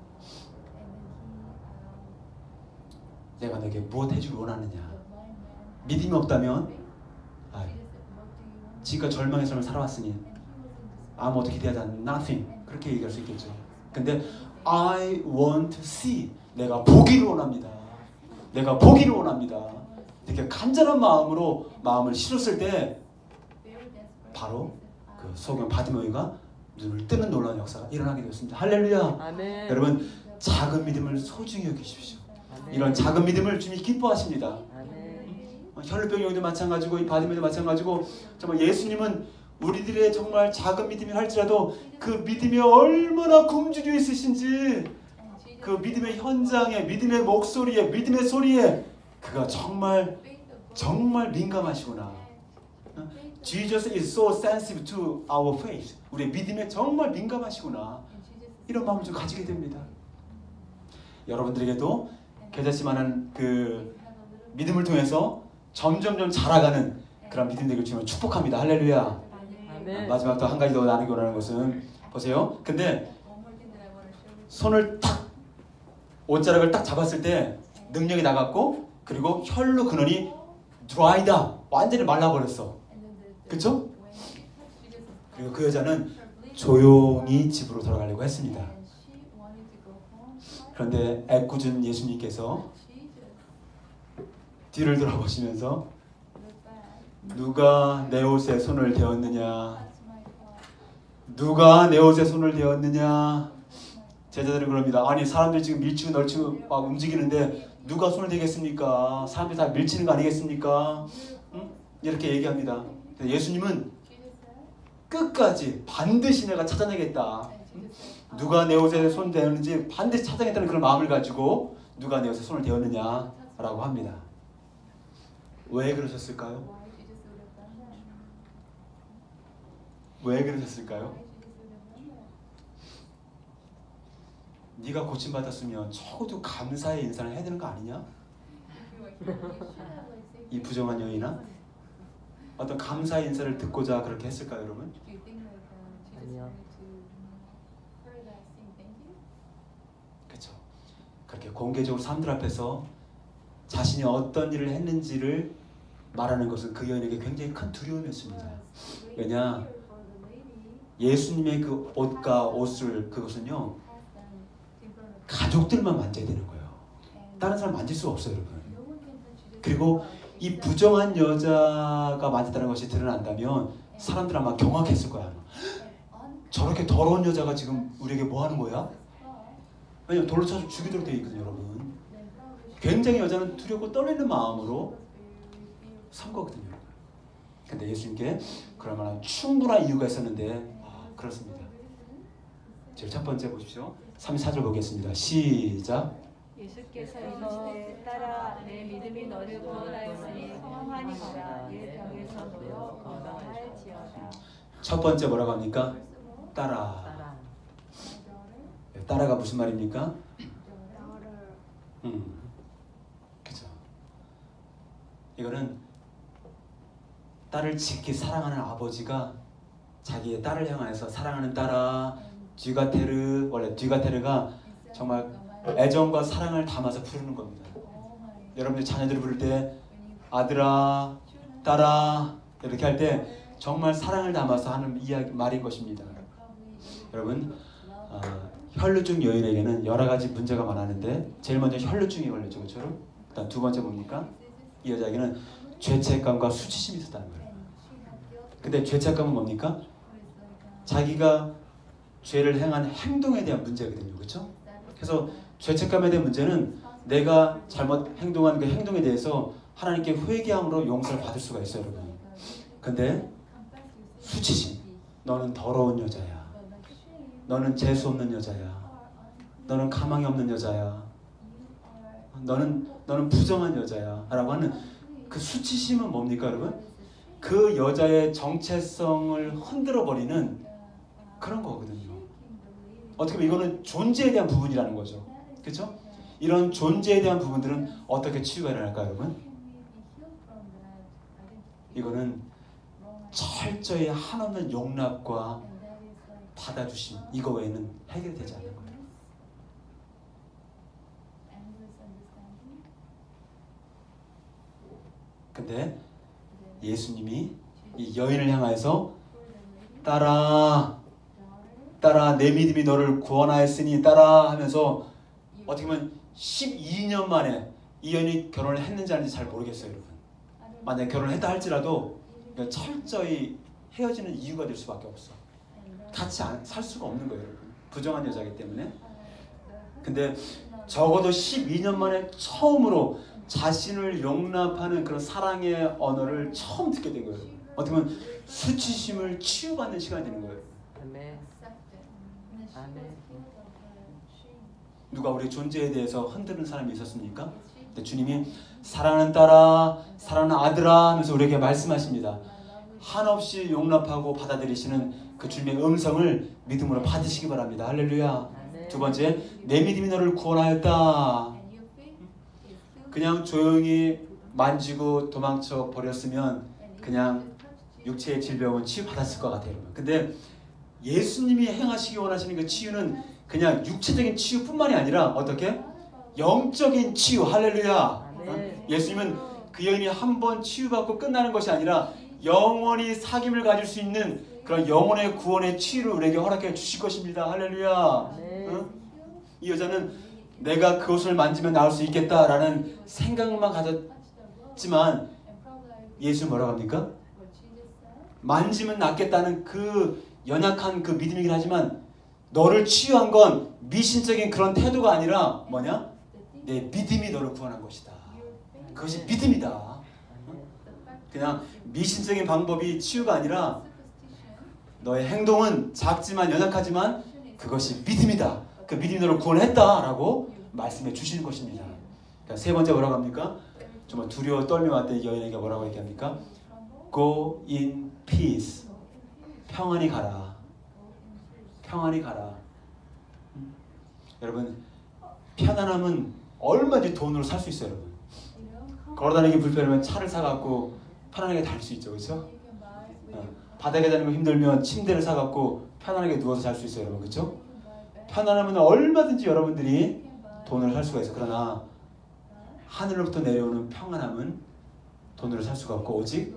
Speaker 1: 내가 너에게 무엇 해주길 원하느냐? 믿음이 없다면 지금까지 절망의 삶을 살아왔으니 아무것도 기대하지 않는 nothing 그렇게 얘기할 수 있겠죠. 근데 I want to see, 내가 보기를 원합니다. 내가 보기를 원합니다. 이렇게 간절한 마음으로 마음을 실었을 때 바로 그 소경 바디메오가 눈을 뜨는 놀라운 역사가 일어나게 되었습니다. 할렐루야.
Speaker 2: 아멘.
Speaker 1: 여러분, 작은 믿음을 소중히 여기십시오.
Speaker 2: 아멘.
Speaker 1: 이런 작은 믿음을 주님이 기뻐하십니다.
Speaker 2: 아멘.
Speaker 1: 혈루병도 마찬가지고 이 바디메오도 마찬가지고, 정말 예수님은 우리들의 정말 작은 믿음이 할지라도 그 믿음이 얼마나 굶주려 있으신지, 그 믿음의 현장에, 믿음의 목소리에, 믿음의 소리에 그가 정말 민감하시구나. Jesus is so sensitive to our faith. 우리의 믿음에 정말 민감하시구나. 이런 마음을 좀 가지게 됩니다. 여러분들에게도 겨자씨만한 그 믿음을 통해서 점점점 자라가는 그런 믿음 되길 주님을 축복합니다. 할렐루야.
Speaker 2: 아멘.
Speaker 1: 마지막 또 한 가지 더 나누기 원하는 것은, 보세요. 근데 손을 탁, 옷자락을 딱 잡았을 때 능력이 나갔고, 그리고 혈루 근원이 드라이다, 완전히 말라버렸어. 그쵸? 그리고 그 여자는 조용히 집으로 돌아가려고 했습니다. 그런데 애꿎은 예수님께서 뒤를 돌아보시면서 누가 내 옷에 손을 대었느냐, 누가 내 옷에 손을 대었느냐. 제자들은 그럽니다. 아니 사람들이 지금 밀치고 널치고 막 움직이는데 누가 손을 대겠습니까? 사람들이 다 밀치는 거 아니겠습니까? 응? 이렇게 얘기합니다. 예수님은 끝까지 반드시 내가 찾아내겠다. 누가 내 옷에 손 대었는지 반드시 찾아내겠다는 그런 마음을 가지고 누가 내 옷에 손을 대었느냐라고 합니다. 왜 그러셨을까요? 왜 그러셨을까요? 네가 고침받았으면 적어도 감사의 인사를 해야 되는 거 아니냐? 이 부정한 여인아? 어떤 감사의 인사를 듣고자 그렇게 했을까요, 여러분?
Speaker 2: 아니요.
Speaker 1: 그렇죠. 그렇게 공개적으로 사람들 앞에서 자신이 어떤 일을 했는지를 말하는 것은 그 여인에게 굉장히 큰 두려움이었습니다. 왜냐? 예수님의 그 옷과 옷을 그것은요 가족들만 만져야 되는 거예요. 다른 사람 만질 수가 없어요, 여러분. 그리고 이 부정한 여자가 만졌다는 것이 드러난다면 사람들 아마 경악했을 거야. 저렇게 더러운 여자가 지금 우리에게 뭐 하는 거야? 왜냐면 돌로 쳐서 죽이도록 되어 있거든요, 여러분. 굉장히 여자는 두렵고 떨리는 마음으로 산 거거든요, 여러분. 근데 예수님께 그럴 만한 충분한 이유가 있었는데 그렇습니다. 제일 첫 번째 보십시오. 34절 보겠습니다. 시작.
Speaker 3: 예수께서 이르시되 딸아 내 믿음이 너를 구원하였으니 평안히 가라 내 병에서 놓여 건강할지어다.
Speaker 1: 첫 번째 뭐라고 합니까? 따라. 따라가 무슨 말입니까? 그죠. 이거는 딸을 지극히 사랑하는 아버지가 자기의 딸을 향해서 사랑하는 딸아, 뒤가테르, 원래 뒤가테르가 정말 애정과 사랑을 담아서 부르는 겁니다. 여러분들 자녀들을 부를 때 아들아, 딸아 이렇게 할 때 정말 사랑을 담아서 하는 이야기 말인 것입니다. 여러분, 혈루증 여인에게는 여러 가지 문제가 많았는데 제일 먼저 혈루증이 걸렸죠, 그렇죠? 일단 두 번째 뭡니까? 이 여자에게는 죄책감과 수치심이 있었다는 거예요. 근데 죄책감은 뭡니까? 자기가 죄를 행한 행동에 대한 문제거든요, 그렇죠? 그래서 죄책감에 대한 문제는 내가 잘못 행동한 그 행동에 대해서 하나님께 회개함으로 용서를 받을 수가 있어요, 여러분. 근데 수치심, 너는 더러운 여자야, 너는 재수 없는 여자야, 너는 가망이 없는 여자야, 너는 부정한 여자야 라고 하는 그 수치심은 뭡니까, 여러분? 그 여자의 정체성을 흔들어 버리는 그런 거거든요. 어떻게 보면 이거는 존재에 대한 부분이라는 거죠. 그렇죠? 이런 존재에 대한 부분들은 어떻게 치유가 일어날까요, 여러분? 이거는 철저히 한없는 용납과 받아주심, 이거 외에는 해결되지 않는 거예요. 근데 예수님이 이 여인을 향하여서 딸아, 딸아 내 믿음이 너를 구원하였으니 딸아 하면서 어떻게 보면 12년 만에 이 여인이 결혼을 했는지 아닌지 잘 모르겠어요, 여러분. 만약에 결혼을 했다 할지라도 철저히 헤어지는 이유가 될 수밖에 없어. 같이 살 수가 없는 거예요, 여러분. 부정한 여자이기 때문에. 근데 적어도 12년 만에 처음으로 자신을 용납하는 그런 사랑의 언어를 처음 듣게 된 거예요. 어떻게 보면 수치심을 치유받는 시간이 되는 거예요.
Speaker 2: 아멘. 아멘.
Speaker 1: 누가 우리 존재에 대해서 흔드는 사람이 있었습니까? 근데 주님이 사랑하는 딸아, 사랑하는 아들아 하면서 우리에게 말씀하십니다. 한없이 용납하고 받아들이시는 그 주님의 음성을 믿음으로 받으시기 바랍니다. 할렐루야. 두 번째, 내 믿음이 너를 구원하였다. 그냥 조용히 만지고 도망쳐 버렸으면 그냥 육체의 질병은 치유받았을 것 같아요. 근데 예수님이 행하시기 원하시는 그 치유는 그냥 육체적인 치유뿐만이 아니라 어떻게? 영적인 치유. 할렐루야. 예수님은 그 여인이 한 번 치유받고 끝나는 것이 아니라 영원히 사귐을 가질 수 있는 그런 영혼의 구원의 치유를 우리에게 허락해 주실 것입니다. 할렐루야. 이 여자는 내가 그것을 만지면 나을 수 있겠다라는 생각만 가졌지만 예수 뭐라고 합니까? 만지면 낫겠다는 그 연약한 그 믿음이긴 하지만 너를 치유한 건 미신적인 그런 태도가 아니라 뭐냐? 내 믿음이 너를 구원한 것이다. 그것이 믿음이다. 그냥 미신적인 방법이 치유가 아니라 너의 행동은 작지만 연약하지만 그것이 믿음이다. 그 믿음이 너를 구원했다라고 말씀해 주시는 것입니다. 그러니까 세 번째 뭐라고 합니까? 정말 두려워 떨며 왔던 이 여인에게 뭐라고 얘기합니까? Go in peace. 평안히 가라. 평안히 가라. 여러분 편안함은 얼마든지 돈으로 살 수 있어요. 여러분 걸어다니기 불편하면 차를 사갖고 편안하게 달 수 있죠. 그렇죠? 바닥에 다니는 거 힘들면 침대를 사갖고 편안하게 누워서 잘 수 있어요. 여러분 그렇죠? 편안함은 얼마든지 여러분들이 돈으로 살 수가 있어요. 그러나 하늘로부터 내려오는 평안함은 돈으로 살 수가 없고 오직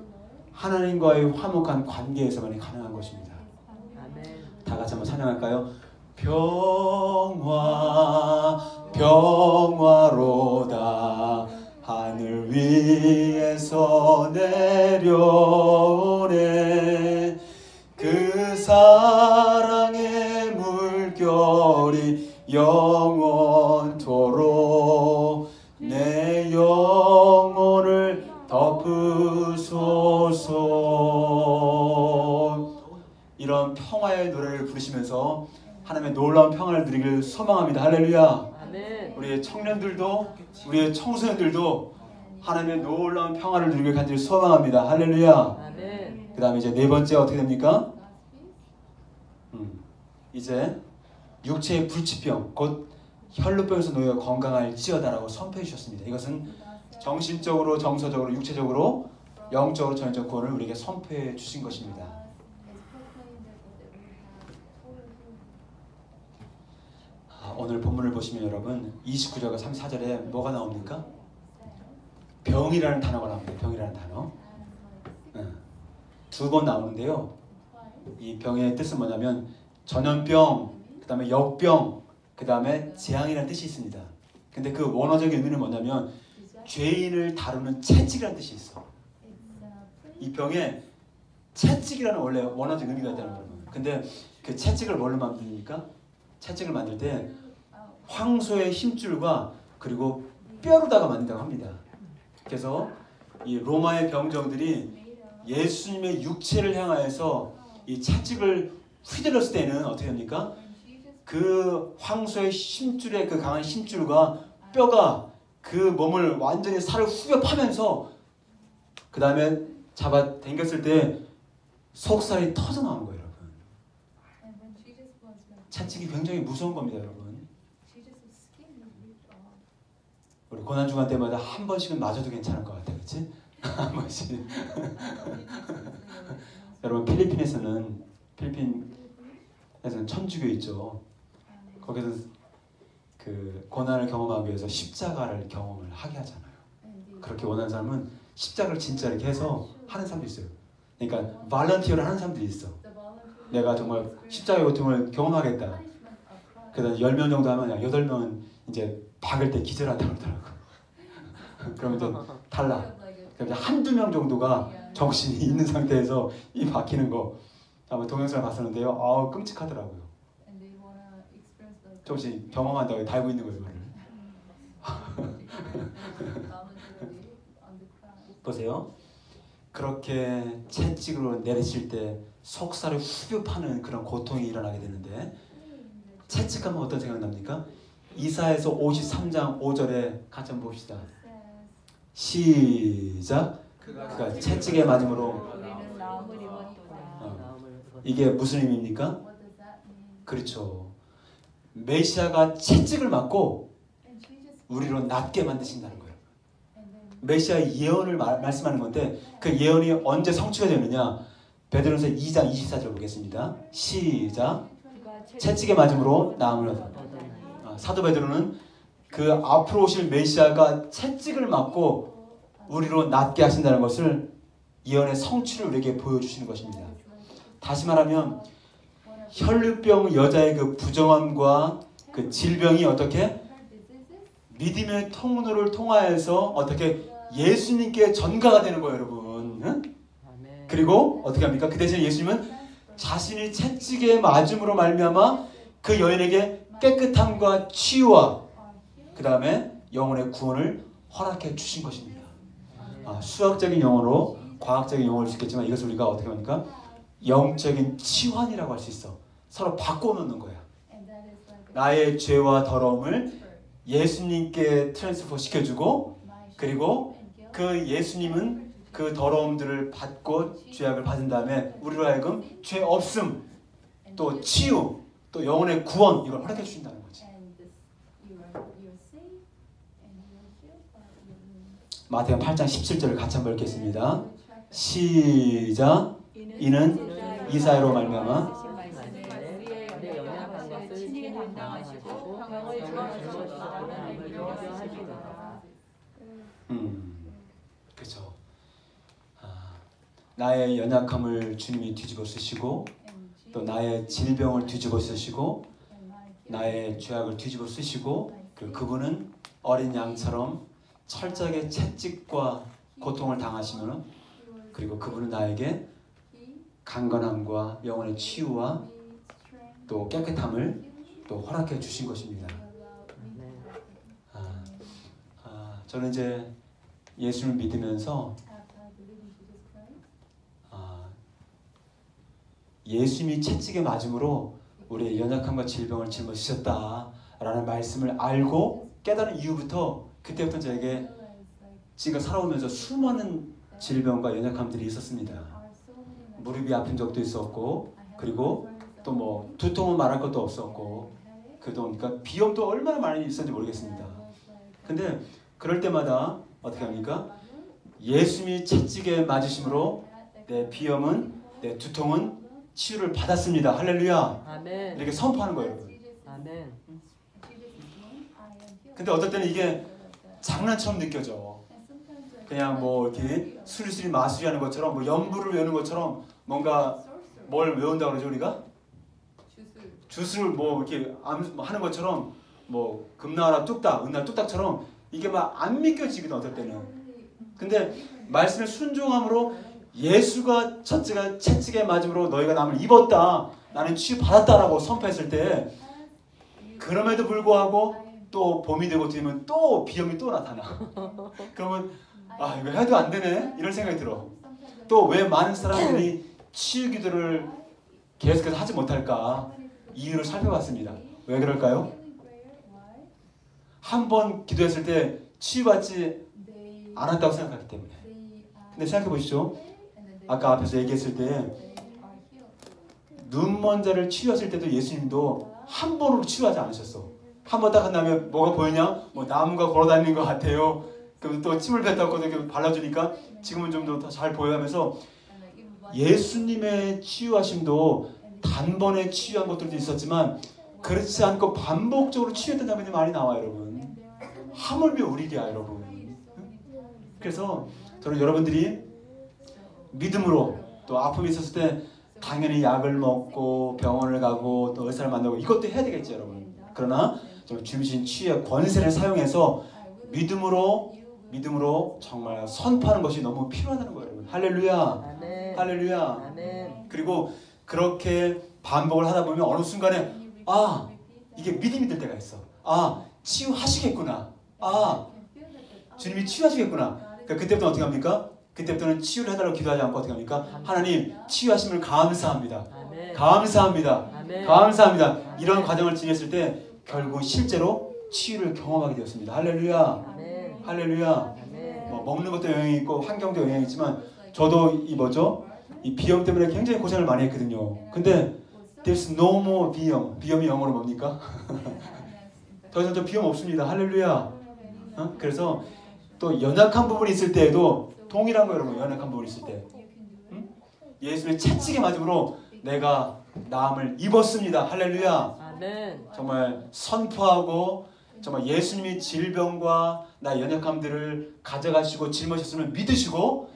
Speaker 1: 하나님과의 화목한 관계에서만이 가능한 것입니다. 다 같이 한번 찬양할까요? 평화로다 하늘 위에서 내려오네 그 사랑의 물결이 영원토록 내 영혼을 덮으소서. 이런 평화의 노래를 부르시면서 하나님의 놀라운 평화를 누리길 소망합니다. 할렐루야. 우리의 청년들도 우리의 청소년들도 하나님의 놀라운 평화를 누리길 간절히 소망합니다. 할렐루야. 그 다음에 이제 네 번째 어떻게 됩니까? 이제 육체의 불치병 곧 혈루병에서 놓여 건강할지어다라고 선포해 주셨습니다. 이것은 정신적으로 정서적으로 육체적으로 영적으로 전적 구원을 우리에게 선포해 주신 것입니다. 오늘 본문을 보시면 여러분 29절과 34절에 뭐가 나옵니까? 병이라는 단어가 나옵니다. 병이라는 단어. 두 번 나오는데요. 이 병의 뜻은 뭐냐면 전염병, 그 다음에 역병, 그 다음에 재앙이라는 뜻이 있습니다. 근데 그 원어적인 의미는 뭐냐면 죄인을 다루는 채찍이라는 뜻이 있어. 이 병에 채찍이라는 원래 원어적 의미가 있다는 거예요. 근데 그 채찍을 뭘로 만듭니까? 채찍을 만들 때 황소의 힘줄과 그리고 뼈로다가 만든다고 합니다. 그래서 이 로마의 병정들이 예수님의 육체를 향하여서 이 채찍을 휘둘렀을 때는 어떻게 합니까? 그 황소의 힘줄의 그 강한 힘줄과 뼈가 그 몸을 완전히 살을 후벼 파면서 그 다음에 잡아 당겼을 때 속살이 터져 나오는 거예요, 여러분. 채찍이 굉장히 무서운 겁니다, 여러분. 우리 고난주간 때마다 한 번씩은 맞아도 괜찮을 것 같아, 그렇지? 한 번씩. 여러분 필리핀에서는 천주교 있죠. 거기서 그 고난을 경험하기 위해서 십자가를 경험을 하게 하잖아요. 그렇게 원하는 사람은 십자가를 진짜 이렇게 해서 하는 사람도 있어요. 그러니까 발런티어를 하는 사람들이 있어. 내가 정말 십자가의 고통을 경험하겠다. 그래서 10명 정도 하면 8명은 이제 박을 때 기절한다고 그러더라고. 그러면 이제 탈락. 그럼 이제 한두 명 정도가 정신이 있는 상태에서 이 박히는 거 아마 동영상을 봤었는데요. 아우 끔찍하더라고요. 조금씩 경험한다고 달고 있는 거예요, 이거를. 보세요. 그렇게 채찍으로 내리칠 때 속살을 후벼 파는 그런 고통이 일어나게 되는데 채찍하면 어떤 생각 납니까? 이사야서 53장 5절에 같이 한번 봅시다. 시작. 그가 채찍에 맞음으로 이게 무슨 의미입니까? 그렇죠. 메시아가 채찍을 맞고 우리로 낫게 만드신다는 거예요. 메시아의 예언을 말씀하는 건데 그 예언이 언제 성취가 되느냐? 베드로전서 2장 24절 보겠습니다. 시작. 채찍에 맞음으로 나음을 얻었다. 사도 베드로는 그 앞으로 오실 메시아가 채찍을 맞고 우리로 낫게 하신다는 것을 예언의 성취를 우리에게 보여주시는 것입니다. 다시 말하면 혈루병 여자의 그 부정함과 그 질병이 어떻게 믿음의 통로를 통하여서 어떻게 예수님께 전가가 되는 거예요, 여러분. 응?
Speaker 2: 아멘.
Speaker 1: 그리고 어떻게 합니까? 그 대신에 예수님은 자신이 채찍에 맞음으로 말미암아 그 여인에게 깨끗함과 치유와 그 다음에 영혼의 구원을 허락해 주신 것입니다. 수학적인 용어로 과학적인 용어를 쓰겠지만 이것을 우리가 어떻게 합니까? 영적인 치환이라고 할 수 있어. 서로 바꿔놓는 거야. 나의 죄와 더러움을 예수님께 트랜스퍼 시켜주고, 그리고 그 예수님은 그 더러움들을 받고 죄악을 받은 다음에 우리로 하여금 죄 없음, 또 치유, 또 영혼의 구원, 이걸 허락해 주신다는 거지. 마태복음 8장 17절을 같이 한번 읽겠습니다. 시작. 이는 이사야로 말미암아
Speaker 2: 우리의 연약한 것을 친히 담당하시고 병을 주어주시고 사람을 용서하시도다.
Speaker 1: 그렇죠. 나의 연약함을 주님이 뒤집어 쓰시고, 또 나의 질병을 뒤집어 쓰시고, 나의 죄악을 뒤집어 쓰시고, 그리고 그분은 어린 양처럼 철저하게 채찍과 고통을 당하시면, 그리고 그분은 나에게 강건함과 영혼의 치유와 또 깨끗함을 또 허락해 주신 것입니다. 저는 이제 예수를 믿으면서 예수님이 채찍에 맞음으로 우리의 연약함과 질병을 짊어지셨다라는 말씀을 알고 깨달은 이후부터, 그때부터 저에게 지금 살아오면서 수많은 질병과 연약함들이 있었습니다. 무릎이 아픈 적도 있었고, 그리고 또 뭐 두통은 말할 것도 없었고, 그러니까 비염도 얼마나 많이 있었는지 모르겠습니다. 근데 그럴 때마다 어떻게 합니까? 예수님이 채찍에 맞으심으로 내 비염은, 내 두통은 치유를 받았습니다. 할렐루야.
Speaker 2: 아멘.
Speaker 1: 이렇게 선포하는 거예요, 여러분.
Speaker 2: 아멘.
Speaker 1: 근데 어떨 때는 이게 장난처럼 느껴져. 그냥 뭐 이렇게 수리수리 마술이 하는 것처럼, 뭐 연부를 외우는 것처럼, 뭔가 뭘 외운다 그러죠, 우리가? 주술을 뭐 이렇게 하는 것처럼, 뭐 금나라 뚝딱, 은나라 뚝딱처럼 이게 막 안 믿겨지거든, 어떨 때는. 근데 말씀의 순종함으로 예수가 첫째가 채찍에 맞음으로 너희가 남을 입었다, 나는 치유 받았다라고 선포했을 때, 그럼에도 불구하고 또 봄이 되고 뒤면 또 비염이 또 나타나. 그러면 이거 해도 안 되네, 이런 생각이 들어. 또 왜 많은 사람들이 치유 기도를 계속해서 하지 못할까? 이유를 살펴봤습니다. 왜 그럴까요? 한 번 기도했을 때 치유받지 않았다고 생각하기 때문에. 근데 생각해 보시죠. 아까 앞에서 얘기했을 때 눈먼자를 치유하실 때도 예수님도 한 번으로 치유하지 않으셨어. 한 번 딱 한 다음에 뭐가 보이냐? 뭐 나무가 걸어다니는 것 같아요. 그럼 또 침을 뱉다고 이렇게 발라주니까 지금은 좀 더 잘 보여하면서, 예수님의 치유하심도 단번에 치유한 것들도 있었지만 그렇지 않고 반복적으로 치유했던 장면이 많이 나와요, 여러분. 하물며 우리야, 여러분. 그래서 저는 여러분들이 믿음으로, 또 아픔이 있었을 때 당연히 약을 먹고 병원을 가고 또 의사를 만나고 이것도 해야 되겠죠, 여러분. 그러나 좀 주신 치유의 권세를 사용해서 믿음으로 정말 선포하는 것이 너무 필요하다는 거예요, 여러분. 할렐루야.
Speaker 2: 아멘.
Speaker 1: 할렐루야.
Speaker 2: 아멘.
Speaker 1: 그리고 그렇게 반복을 하다 보면 어느 순간에 이게 믿음이 될 때가 있어. 치유하시겠구나. 주님이 치유하시겠구나. 그러니까 그때부터 어떻게 합니까? 그때부터는 치유를 해달라고 기도하지 않고 어떻게 합니까? 하나님, 치유하심을 감사합니다.
Speaker 2: 아멘.
Speaker 1: 감사합니다.
Speaker 2: 아멘.
Speaker 1: 감사합니다.
Speaker 2: 아멘.
Speaker 1: 이런 과정을 지냈을 때 결국 실제로 치유를 경험하게 되었습니다. 할렐루야.
Speaker 2: 아멘.
Speaker 1: 할렐루야.
Speaker 2: 아멘.
Speaker 1: 뭐 먹는 것도 영향이 있고 환경도 영향이 있지만, 저도 이 비염 때문에 굉장히 고생을 많이 했거든요. 근데 there's no more 비염. 비염이 영어로 뭡니까? 더 이상 저 비염 없습니다. 할렐루야. 그래서 또 연약한 부분이 있을 때에도 동일한 거, 여러분. 연약한 부분이 있을 때 예수님의 채찍에 맞음으로 내가 나음을 입었습니다. 할렐루야.
Speaker 2: 아멘.
Speaker 1: 정말 선포하고, 정말 예수님이 질병과 나의 연약함들을 가져가시고 짊어졌음을 믿으시고,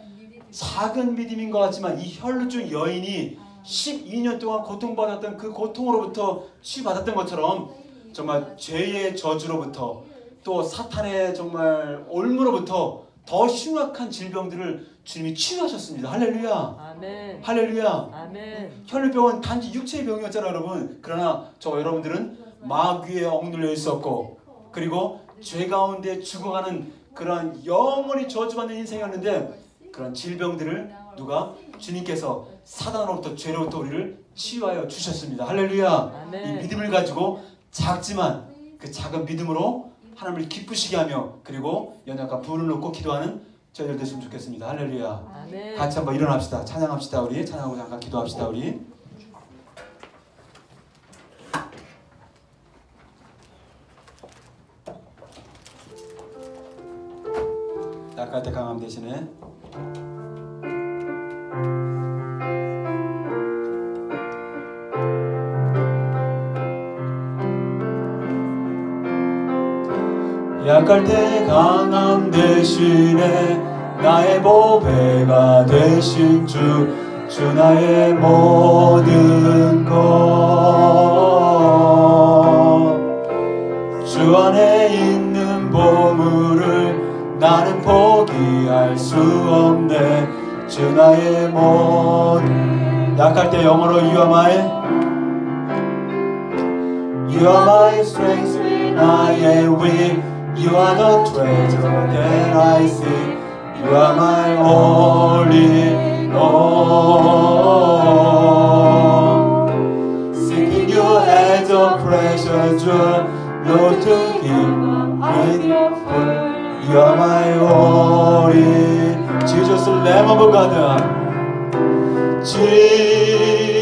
Speaker 1: 작은 믿음인 것 같지만 이 혈루증 여인이 12년 동안 고통받았던 그 고통으로부터 치유받았던 것처럼, 정말 죄의 저주로부터, 또 사탄의 정말 올무로부터 더 흉악한 질병들을 주님이 치유하셨습니다. 할렐루야.
Speaker 2: 아멘.
Speaker 1: 할렐루야.
Speaker 2: 아멘.
Speaker 1: 혈류병은 단지 육체의 병이었잖아요, 여러분. 그러나 저 여러분들은 마귀에 억눌려 있었고, 그리고 죄 가운데 죽어가는 그런 영원히 저주받는 인생이었는데, 그런 질병들을 누가? 주님께서 사단으로부터 죄로부터 우리를 치유하여 주셨습니다. 할렐루야.
Speaker 2: 아멘.
Speaker 1: 이 믿음을 가지고 작지만 그 작은 믿음으로 하나님을 기쁘시게 하며, 그리고 연약한 부를 놓고 기도하는 저희들 됐으면 좋겠습니다. 할렐루야.
Speaker 2: 아멘.
Speaker 1: 같이 한번 일어납시다. 찬양합시다. 우리 찬양하고 잠깐 기도합시다. 우리 약할 때 강함 대신에 약할 때 강함 대신에 나의 보배가 되신 주 나의 모든 것 주 안에 있는 보물을 나는 포기할 수 없네 주 나의 모든 약할 때 영어로 You are my strength when I am weak You are the treasure that I see You are my all in all Seeking you as a precious jewel Lord to give grateful You are my all in Jesus Lamb of God Jesus